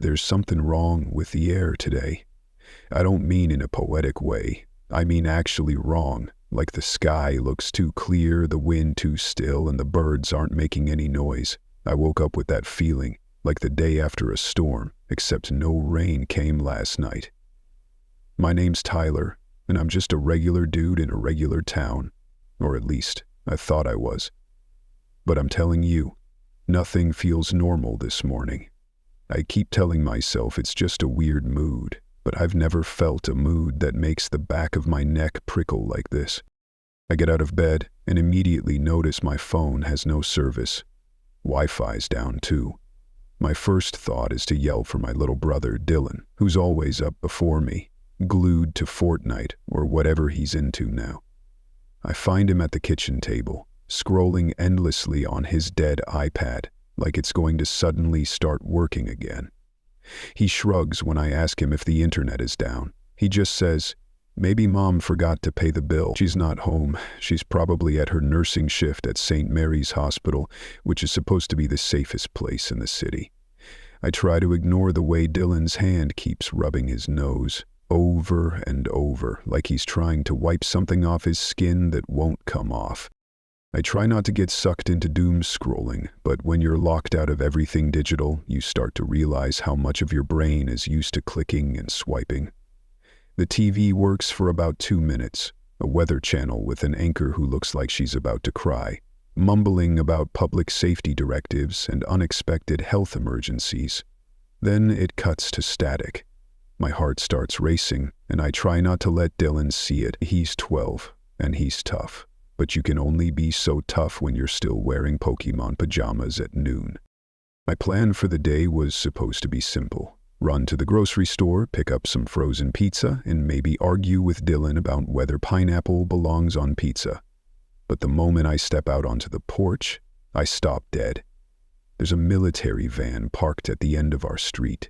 there's something wrong with the air today. I don't mean in a poetic way. I mean actually wrong, like the sky looks too clear, the wind too still, and the birds aren't making any noise. I woke up with that feeling, like the day after a storm, except no rain came last night. My name's Tyler, and I'm just a regular dude in a regular town. Or at least, I thought I was. But I'm telling you, nothing feels normal this morning. I keep telling myself it's just a weird mood, but I've never felt a mood that makes the back of my neck prickle like this. I get out of bed and immediately notice my phone has no service. Wi-Fi's down too. My first thought is to yell for my little brother, Dylan, who's always up before me, glued to Fortnite or whatever he's into now. I find him at the kitchen table, scrolling endlessly on his dead iPad, like it's going to suddenly start working again. He shrugs when I ask him if the internet is down. He just says, "Maybe Mom forgot to pay the bill. She's not home. She's probably at her nursing shift at St. Mary's Hospital, which is supposed to be the safest place in the city." I try to ignore the way Dylan's hand keeps rubbing his nose, over and over, like he's trying to wipe something off his skin that won't come off. I try not to get sucked into doom scrolling, but when you're locked out of everything digital, you start to realize how much of your brain is used to clicking and swiping. The TV works for about 2 minutes, a weather channel with an anchor who looks like she's about to cry, mumbling about public safety directives and unexpected health emergencies. Then it cuts to static. My heart starts racing, and I try not to let Dylan see it. He's 12, and he's tough. But you can only be so tough when you're still wearing Pokemon pajamas at noon. My plan for the day was supposed to be simple. Run to the grocery store, pick up some frozen pizza, and maybe argue with Dylan about whether pineapple belongs on pizza. But the moment I step out onto the porch, I stop dead. There's a military van parked at the end of our street.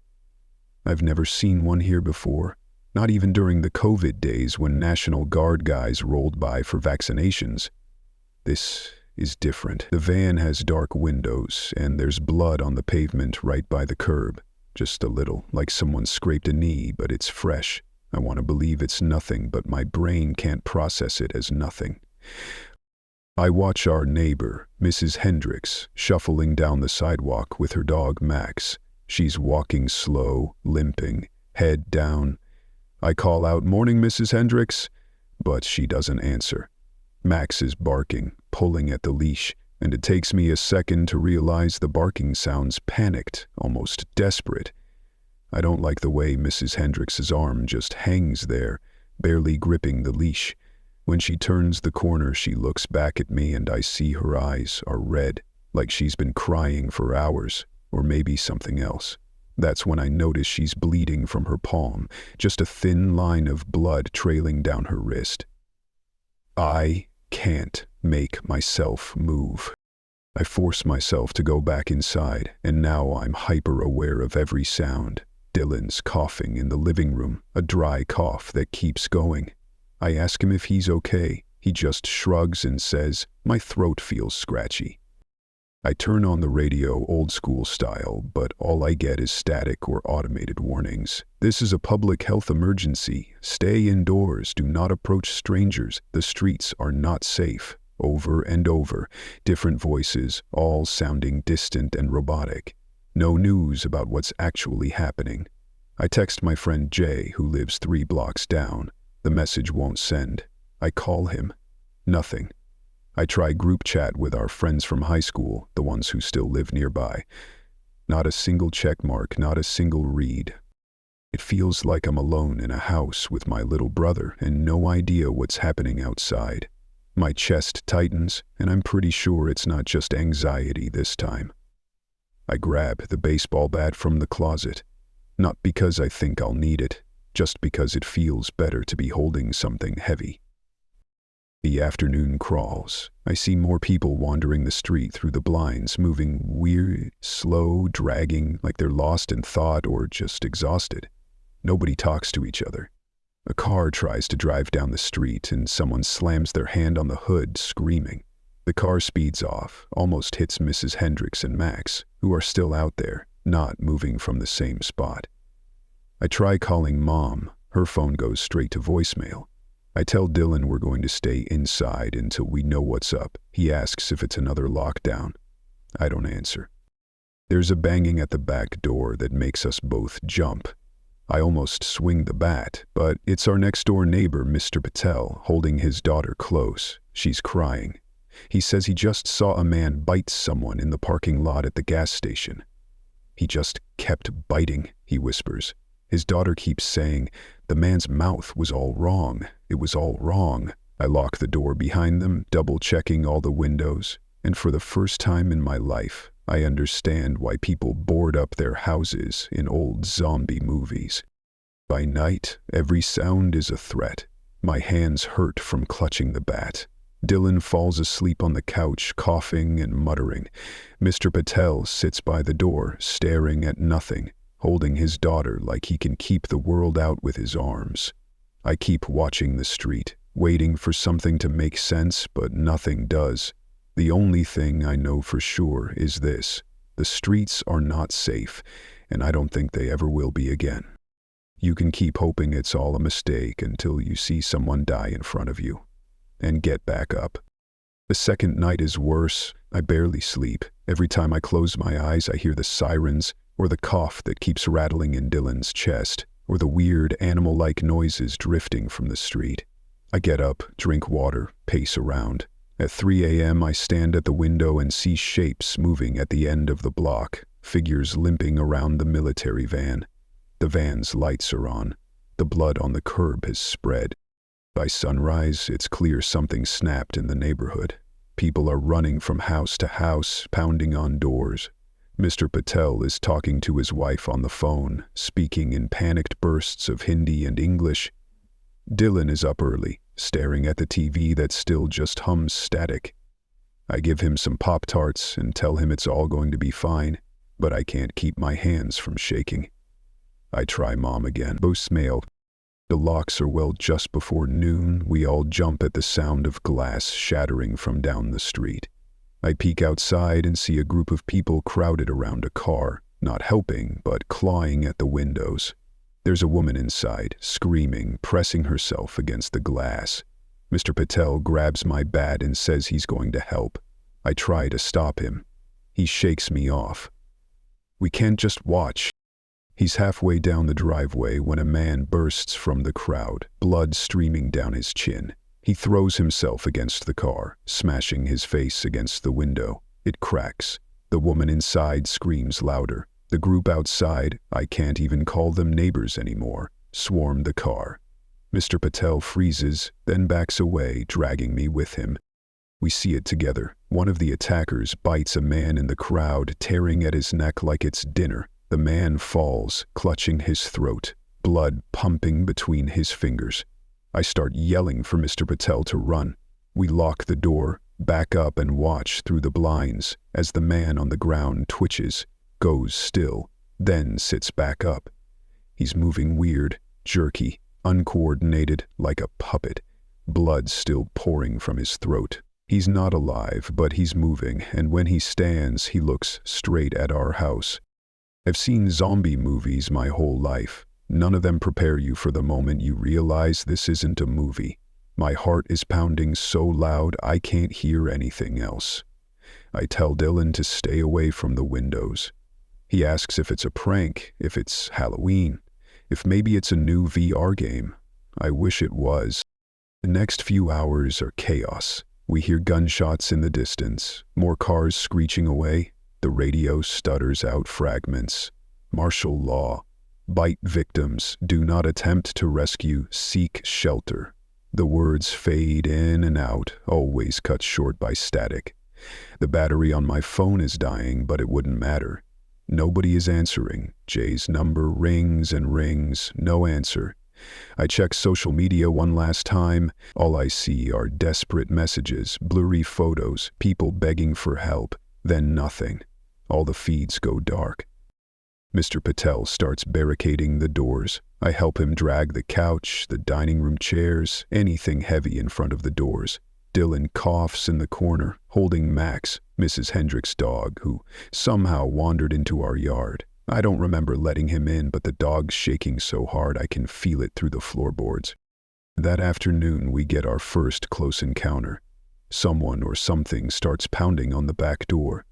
I've never seen one here before. Not even during the COVID days when National Guard guys rolled by for vaccinations. This is different. The van has dark windows, and there's blood on the pavement right by the curb. Just a little, like someone scraped a knee, but it's fresh. I want to believe it's nothing, but my brain can't process it as nothing. I watch our neighbor, Mrs. Hendricks, shuffling down the sidewalk with her dog Max. She's walking slow, limping, head down. I call out, "Morning, Mrs. Hendricks," but she doesn't answer. Max is barking, pulling at the leash, and it takes me a second to realize the barking sounds panicked, almost desperate. I don't like the way Mrs. Hendricks's arm just hangs there, barely gripping the leash. When she turns the corner, she looks back at me and I see her eyes are red, like she's been crying for hours, or maybe something else. That's when I notice she's bleeding from her palm, just a thin line of blood trailing down her wrist. I can't make myself move. I force myself to go back inside, and now I'm hyper-aware of every sound. Dylan's coughing in the living room, a dry cough that keeps going. I ask him if he's okay. He just shrugs and says, "My throat feels scratchy." I turn on the radio old school style, but all I get is static or automated warnings. "This is a public health emergency. Stay indoors. Do not approach strangers. The streets are not safe." Over and over, different voices, all sounding distant and robotic. No news about what's actually happening. I text my friend Jay, who lives 3 blocks down. The message won't send. I call him. Nothing. I try group chat with our friends from high school, the ones who still live nearby. Not a single check mark, not a single read. It feels like I'm alone in a house with my little brother and no idea what's happening outside. My chest tightens, and I'm pretty sure it's not just anxiety this time. I grab the baseball bat from the closet, not because I think I'll need it, just because it feels better to be holding something heavy. The afternoon crawls. I see more people wandering the street through the blinds, moving weird, slow, dragging, like they're lost in thought or just exhausted. Nobody talks to each other. A car tries to drive down the street and someone slams their hand on the hood, screaming. The car speeds off, almost hits Mrs. Hendricks and Max, who are still out there, not moving from the same spot. I try calling Mom. Her phone goes straight to voicemail. I tell Dylan we're going to stay inside until we know what's up. He asks if it's another lockdown. I don't answer. There's a banging at the back door that makes us both jump. I almost swing the bat, but it's our next-door neighbor, Mr. Patel, holding his daughter close. She's crying. He says he just saw a man bite someone in the parking lot at the gas station. He just kept biting, he whispers. His daughter keeps saying, the man's mouth was all wrong. It was all wrong. I lock the door behind them, double-checking all the windows, and for the first time in my life, I understand why people board up their houses in old zombie movies. By night, every sound is a threat. My hands hurt from clutching the bat. Dylan falls asleep on the couch, coughing and muttering. Mr. Patel sits by the door, staring at nothing, holding his daughter like he can keep the world out with his arms. I keep watching the street, waiting for something to make sense, but nothing does. The only thing I know for sure is this: the streets are not safe, and I don't think they ever will be again. You can keep hoping it's all a mistake until you see someone die in front of you, and get back up. The second night is worse. I barely sleep. Every time I close my eyes, I hear the sirens, or the cough that keeps rattling in Dylan's chest, or the weird animal-like noises drifting from the street. I get up, drink water, pace around. At 3 a.m. I stand at the window and see shapes moving at the end of the block, figures limping around the military van. The van's lights are on. The blood on the curb has spread. By sunrise, it's clear something snapped in the neighborhood. People are running from house to house, pounding on doors. Mr. Patel is talking to his wife on the phone, speaking in panicked bursts of Hindi and English. Dylan is up early, staring at the TV that still just hums static. I give him some Pop-Tarts and tell him it's all going to be fine, but I can't keep my hands from shaking. I try Mom again. Voicemail. The locks are well just before noon. We all jump at the sound of glass shattering from down the street. I peek outside and see a group of people crowded around a car, not helping, but clawing at the windows. There's a woman inside, screaming, pressing herself against the glass. Mr. Patel grabs my bat and says he's going to help. I try to stop him. He shakes me off. We can't just watch. He's halfway down the driveway when a man bursts from the crowd, blood streaming down his chin. He throws himself against the car, smashing his face against the window. It cracks. The woman inside screams louder. The group outside, I can't even call them neighbors anymore, swarm the car. Mr. Patel freezes, then backs away, dragging me with him. We see it together. One of the attackers bites a man in the crowd, tearing at his neck like it's dinner. The man falls, clutching his throat, blood pumping between his fingers. I start yelling for Mr. Patel to run. We lock the door, back up and watch through the blinds as the man on the ground twitches, goes still, then sits back up. He's moving weird, jerky, uncoordinated, like a puppet, blood still pouring from his throat. He's not alive, but he's moving, and when he stands, he looks straight at our house. I've seen zombie movies my whole life. None of them prepare you for the moment you realize this isn't a movie. My heart is pounding so loud I can't hear anything else. I tell Dylan to stay away from the windows. He asks if it's a prank, if it's Halloween, if maybe it's a new VR game. I wish it was. The next few hours are chaos. We hear gunshots in the distance, more cars screeching away. The radio stutters out fragments. Martial law. Bite victims. Do not attempt to rescue. Seek shelter. The words fade in and out, always cut short by static. The battery on my phone is dying, but it wouldn't matter. Nobody is answering. Jay's number rings and rings. No answer. I check social media one last time. All I see are desperate messages, blurry photos, people begging for help. Then nothing. All the feeds go dark. Mr. Patel starts barricading the doors. I help him drag the couch, the dining room chairs, anything heavy in front of the doors. Dylan coughs in the corner, holding Max, Mrs. Hendrick's dog, who somehow wandered into our yard. I don't remember letting him in, but the dog's shaking so hard I can feel it through the floorboards. That afternoon, we get our first close encounter. Someone or something starts pounding on the back door.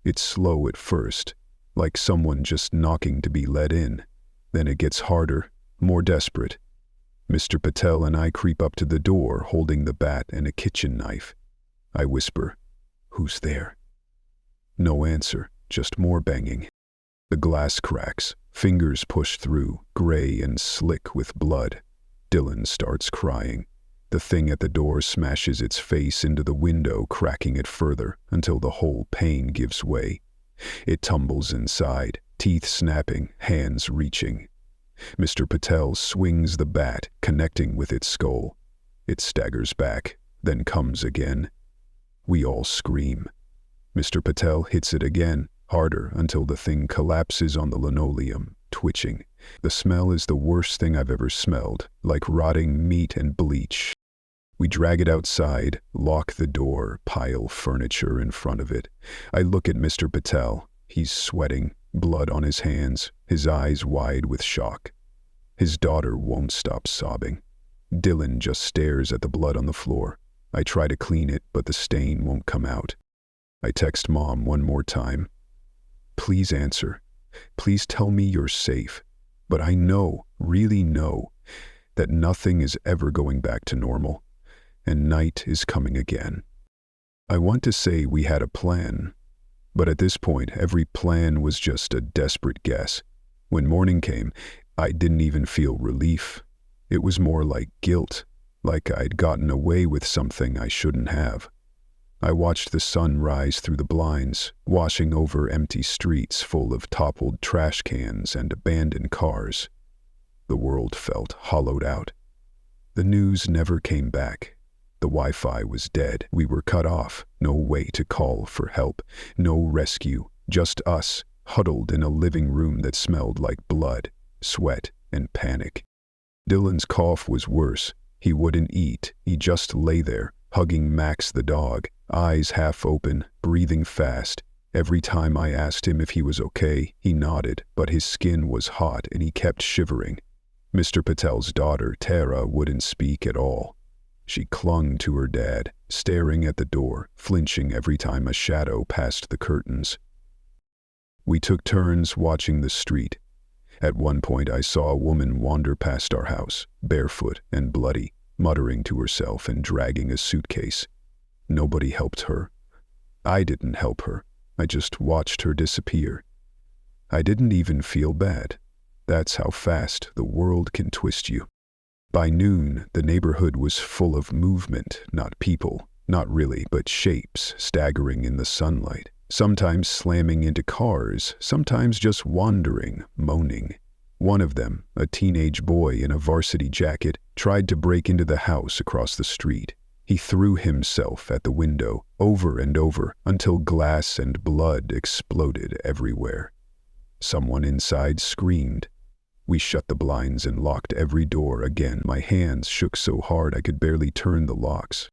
It's slow at first, like someone just knocking to be let in. Then it gets harder, more desperate. Mr. Patel and I creep up to the door, holding the bat and a kitchen knife. I whisper, "Who's there?" No answer, just more banging. The glass cracks, fingers push through, gray and slick with blood. Dylan starts crying. The thing at the door smashes its face into the window, cracking it further until the whole pane gives way. It tumbles inside, teeth snapping, hands reaching. Mr. Patel swings the bat, connecting with its skull. It staggers back, then comes again. We all scream. Mr. Patel hits it again, harder, until the thing collapses on the linoleum, twitching. The smell is the worst thing I've ever smelled, like rotting meat and bleach. We drag it outside, lock the door, pile furniture in front of it. I look at Mr. Patel. He's sweating, blood on his hands, his eyes wide with shock. His daughter won't stop sobbing. Dylan just stares at the blood on the floor. I try to clean it, but the stain won't come out. I text Mom one more time. "Please answer. Please tell me you're safe." But I know, really know, that nothing is ever going back to normal, and night is coming again. I want to say we had a plan, but at this point, every plan was just a desperate guess. When morning came, I didn't even feel relief. It was more like guilt, like I'd gotten away with something I shouldn't have. I watched the sun rise through the blinds, washing over empty streets full of toppled trash cans and abandoned cars. The world felt hollowed out. The news never came back. The Wi-Fi was dead. We were cut off. No way to call for help. No rescue. Just us, huddled in a living room that smelled like blood, sweat, and panic. Dylan's cough was worse. He wouldn't eat. He just lay there, hugging Max the dog, eyes half open, breathing fast. Every time I asked him if he was okay, he nodded, but his skin was hot and he kept shivering. Mr. Patel's daughter, Tara, wouldn't speak at all. She clung to her dad, staring at the door, flinching every time a shadow passed the curtains. We took turns watching the street. At one point I saw a woman wander past our house, barefoot and bloody, muttering to herself and dragging a suitcase. Nobody helped her. I didn't help her. I just watched her disappear. I didn't even feel bad. That's how fast the world can twist you. By noon, the neighborhood was full of movement, not people, not really, but shapes staggering in the sunlight, sometimes slamming into cars, sometimes just wandering, moaning. One of them, a teenage boy in a varsity jacket, tried to break into the house across the street. He threw himself at the window, over and over, until glass and blood exploded everywhere. Someone inside screamed. We shut the blinds and locked every door again. My hands shook so hard I could barely turn the locks.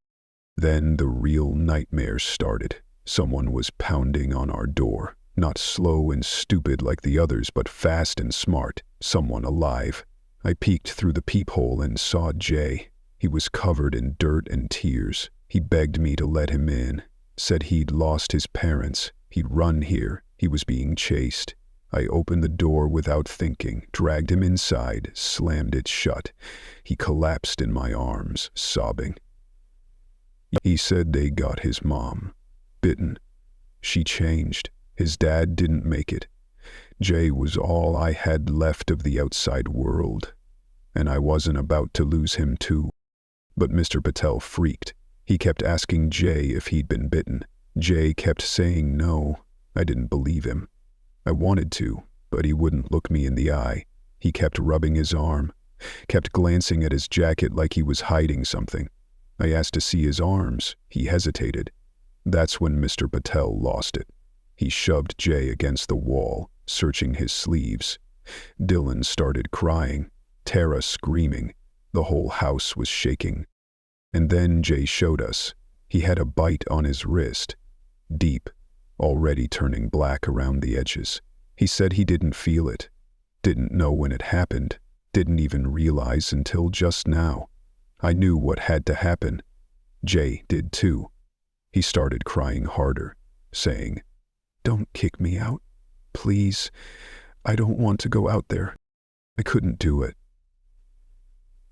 Then the real nightmare started. Someone was pounding on our door. Not slow and stupid like the others, but fast and smart. Someone alive. I peeked through the peephole and saw Jay. He was covered in dirt and tears. He begged me to let him in. Said he'd lost his parents. He'd run here. He was being chased. I opened the door without thinking, dragged him inside, slammed it shut. He collapsed in my arms, sobbing. He said they got his mom. Bitten. She changed. His dad didn't make it. Jay was all I had left of the outside world. And I wasn't about to lose him too. But Mr. Patel freaked. He kept asking Jay if he'd been bitten. Jay kept saying no. I didn't believe him. I wanted to, but he wouldn't look me in the eye. He kept rubbing his arm, kept glancing at his jacket like he was hiding something. I asked to see his arms. He hesitated. That's when Mr. Patel lost it. He shoved Jay against the wall, searching his sleeves. Dylan started crying, Tara screaming. The whole house was shaking. And then Jay showed us. He had a bite on his wrist. Deep, already turning black around the edges. He said he didn't feel it, didn't know when it happened, didn't even realize until just now. I knew what had to happen. Jay did too. He started crying harder, saying, "Don't kick me out. Please. I don't want to go out there. I couldn't do it."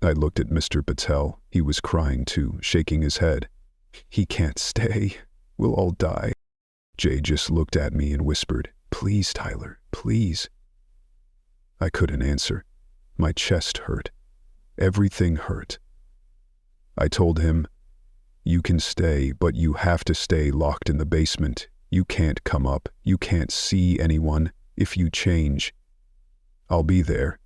I looked at Mr. Patel. He was crying too, shaking his head. "He can't stay. We'll all die." Jay just looked at me and whispered, "Please, Tyler, please." I couldn't answer. My chest hurt. Everything hurt. I told him, "You can stay, but you have to stay locked in the basement. You can't come up. You can't see anyone. If you change, I'll be there."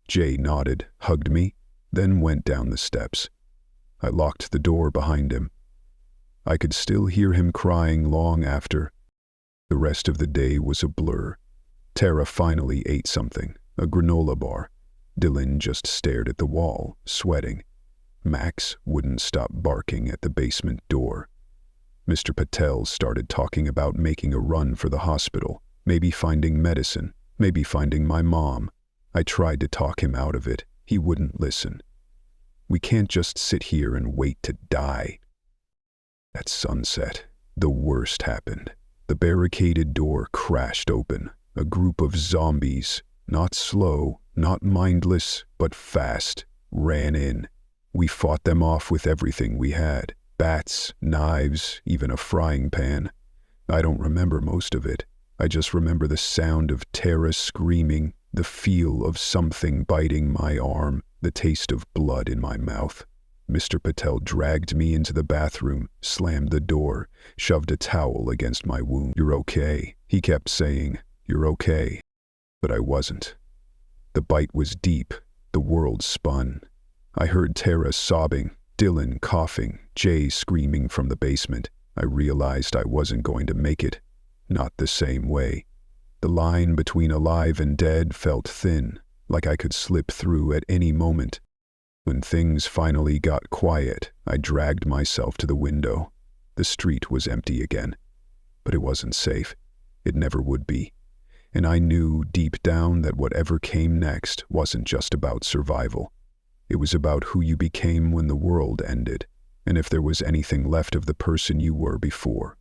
Jay nodded, hugged me, then went down the steps. I locked the door behind him. I could still hear him crying long after. The rest of the day was a blur. Tara finally ate something, a granola bar. Dylan just stared at the wall, sweating. Max wouldn't stop barking at the basement door. Mr. Patel started talking about making a run for the hospital, maybe finding medicine, maybe finding my mom. I tried to talk him out of it. He wouldn't listen. We can't just sit here and wait to die. At sunset, the worst happened. The barricaded door crashed open. A group of zombies, not slow, not mindless, but fast, ran in. We fought them off with everything we had. Bats, knives, even a frying pan. I don't remember most of it. I just remember the sound of Tara screaming, the feel of something biting my arm, the taste of blood in my mouth. Mr. Patel dragged me into the bathroom, slammed the door, shoved a towel against my wound. "You're okay," he kept saying. "You're okay." But I wasn't. The bite was deep. The world spun. I heard Tara sobbing, Dylan coughing, Jay screaming from the basement. I realized I wasn't going to make it. Not the same way. The line between alive and dead felt thin, like I could slip through at any moment. When things finally got quiet, I dragged myself to the window. The street was empty again. But it wasn't safe. It never would be. And I knew deep down that whatever came next wasn't just about survival. It was about who you became when the world ended, and if there was anything left of the person you were before.